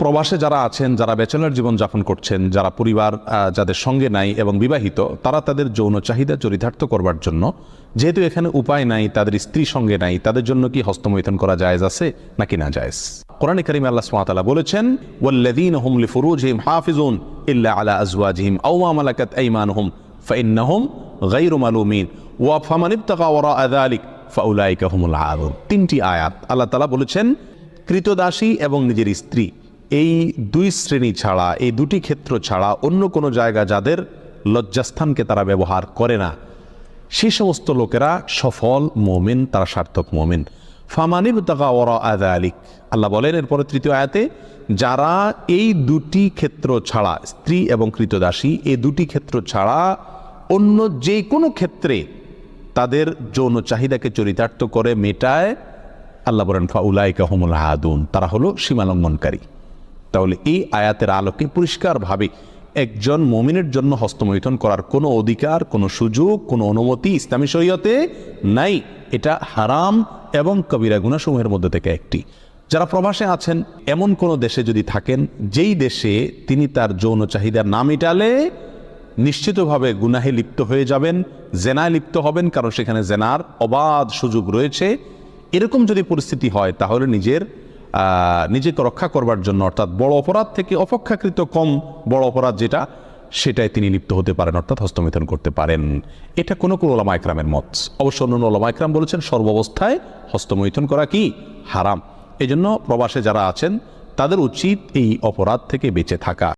প্রবাসে যারা আছেন, যারা ব্যাচেলর জীবন যাপন করছেন, যারা পরিবার যাদের সঙ্গে নাই এবং বিবাহিত, তারা তাদের যৌন চাহিদা চরিতার্থ করবার জন্য, যেহেতু এখানে উপায় নাই, তাদের স্ত্রী সঙ্গে নাই, তাদের জন্য কি হস্তমৈথুন করা জায়েজ আছে নাকি না জায়েজ? কোরআনে কারিমে আল্লাহ সুবহানাহু ওয়া তাআলা বলেছেন, ওয়াল্লাযীনা হুম লিফুরুজিহিম হাফিজুন ইল্লা আলা আজওয়াজিহিম আও মা মালাকাত আইমানুহুম ফাইন্নাহুম গায়রু মালুমিন ওয়া ফামান ইবতাগা ওয়ারাআ যালিক ফাউলাইকা হুমুল আদুন। তিনটি আয়াত আল্লাহ তাআলা বলেছেন, কৃতদাসী এবং নিজের স্ত্রী, এই দুই শ্রেণী ছাড়া, এই দুটি ক্ষেত্র ছাড়া অন্য কোনো জায়গা যাদের লজ্জাস্থানকে তারা ব্যবহার করে না, সেই সমস্ত লোকেরা সফল মুমিন, তারা সার্থক মুমিন। ফামান ইবতাগা ওয়ারাআ যালিক, আল্লাহ বলেন এরপরে তৃতীয় আয়াতে, যারা এই দুটি ক্ষেত্র ছাড়া, স্ত্রী এবং কৃতদাসী, এই দুটি ক্ষেত্র ছাড়া অন্য যে কোনো ক্ষেত্রে তাদের যৌন চাহিদাকে চরিতার্থ করে মেটায়, আল্লাহ বলেন ফাউলাইকা হুমুল আদুন, তারা হলো সীমালঙ্ঘনকারী। তাহলে এই আয়াতের আলোকে পরিষ্কারভাবে একজন মুমিনের জন্য হস্তমৈথুন করার কোনো অধিকার, কোনো সুযোগ, কোনো অনুমতি ইসলামী শরীয়তে নাই। এটা হারাম এবং কবিরা গুনাহসমূহের মধ্যে থেকে একটি। যারা প্রবাসে আছেন, এমন কোনো দেশে যদি থাকেন যেই দেশে তিনি তার যৌন চাহিদা না মেটালে নিশ্চিতভাবে গুনাহে লিপ্ত হয়ে যাবেন, জেনায় লিপ্ত হবেন, কারণ সেখানে জেনার অবাধ সুযোগ রয়েছে, এরকম যদি পরিস্থিতি হয় তাহলে নিজেকে রক্ষা করবার জন্য, অর্থাৎ বড় অপরাধ থেকে অপেক্ষাকৃত কম বড় অপরাধ যেটা, সেটাই তিনি লিপ্ত হতে পারেন, অর্থাৎ হস্তমৈথুন করতে পারেন। এটা কোনো উলামা ইকরামের মত। অবশ্য অন্য উলামা ইকরাম বলেছেন সর্বাবস্থায় হস্তমৈথুন করা কি হারাম। এজন্য প্রবাসে যারা আছেন তাদের উচিত এই অপরাধ থেকে বেঁচে থাকা।